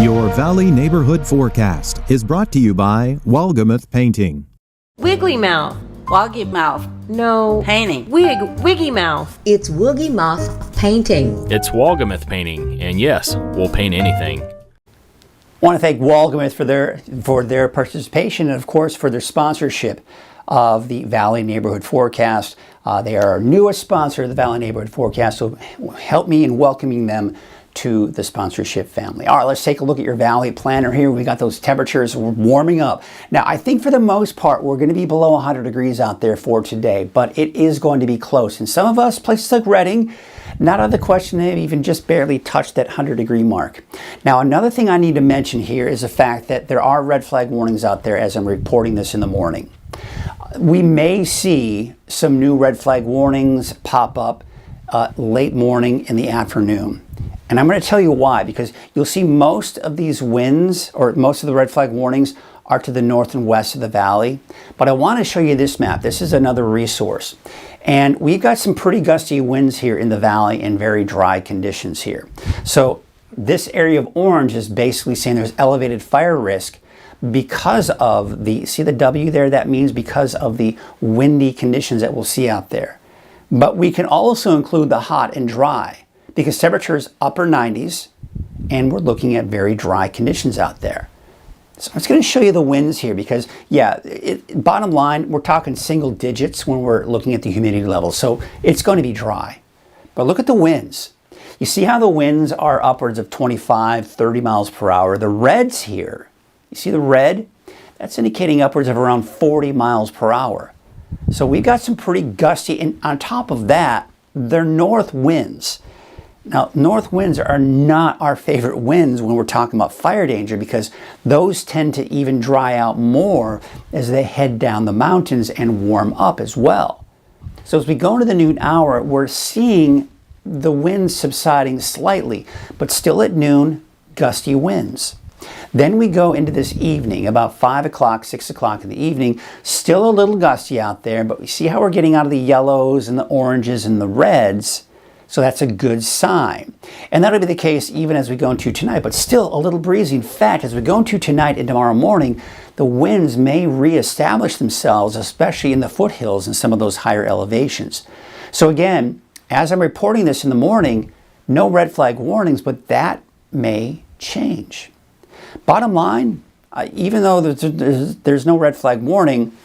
Your Valley Neighborhood Forecast is brought to you by Walgamuth Painting. Wiggly Mouth. Woggy Mouth. No. Painting. Wiggy Mouth. It's Woogie Mouth Painting. It's Walgamuth Painting, and yes, we'll paint anything. I want to thank Walgamuth for their participation and, of course, for their sponsorship of the Valley Neighborhood Forecast. They are our newest sponsor of the Valley Neighborhood Forecast, so help me in welcoming them to the sponsorship family. All right, let's take a look at your Valley planner here. We got those temperatures warming up. Now, I think for the most part, we're going to be below 100 degrees out there for today, but it is going to be close. And some of us, places like Redding, not out of the question, they've even just barely touched that 100-degree mark. Now, another thing I need to mention here is the fact that there are red flag warnings out there as I'm reporting this in the morning. We may see some new red flag warnings pop up late morning in the afternoon. And I'm going to tell you why, because you'll see most of these winds, or most of the red flag warnings, are to the north and west of the valley. But I want to show you this map. This is another resource. And we've got some pretty gusty winds here in the valley and very dry conditions here. So this area of orange is basically saying there's elevated fire risk because of the, see the W there? That means because of the windy conditions that we'll see out there. But we can also include the hot and dry, because temperatures upper 90s and we're looking at very dry conditions out there. So I'm just going to show you the winds here because, yeah, bottom line, we're talking single digits when we're looking at the humidity level. So it's going to be dry. But look at the winds. You see how the winds are upwards of 25, 30 miles per hour. The reds here, you see the red? That's indicating upwards of around 40 miles per hour. So we got some pretty gusty, and on top of that, they're north winds. Now, north winds are not our favorite winds when we're talking about fire danger, because those tend to even dry out more as they head down the mountains and warm up as well. So as we go into the noon hour, we're seeing the winds subsiding slightly, but still at noon, gusty winds. Then we go into this evening, about 5 o'clock, 6 o'clock in the evening, still a little gusty out there, but we see how we're getting out of the yellows and the oranges and the reds. So that's a good sign. And that'll be the case even as we go into tonight, but still a little breezy. In fact, as we go into tonight and tomorrow morning, the winds may reestablish themselves, especially in the foothills and some of those higher elevations. So again, as I'm reporting this in the morning, no red flag warnings, but that may change. Bottom line, even though there's no red flag warning,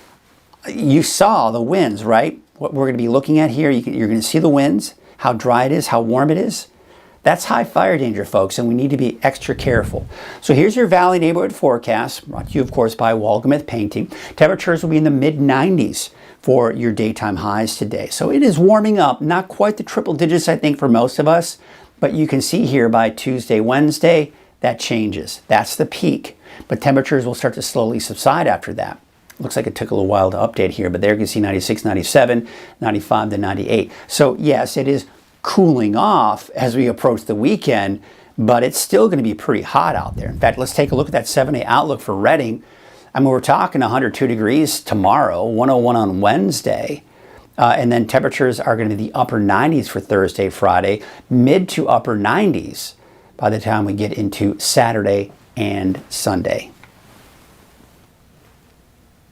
you saw the winds, right? What we're going to be looking at here, you're going to see the winds, how dry it is, how warm it is. That's high fire danger, folks, and we need to be extra careful. So here's your Valley Neighborhood Forecast, brought to you, of course, by Walgamuth Painting. Temperatures will be in the mid-90s for your daytime highs today. So it is warming up, not quite the triple digits, I think, for most of us, but you can see here by Tuesday, Wednesday, that changes. That's the peak, but temperatures will start to slowly subside after that. Looks like it took a little while to update here, but there you can see 96, 97, 95 to 98. So yes, it is cooling off as we approach the weekend, but it's still going to be pretty hot out there. In fact, let's take a look at that 7-day outlook for Redding. I mean, we're talking 102 degrees tomorrow, 101 on Wednesday, and then temperatures are going to be the upper 90s for Thursday, Friday, mid to upper 90s by the time we get into Saturday and Sunday.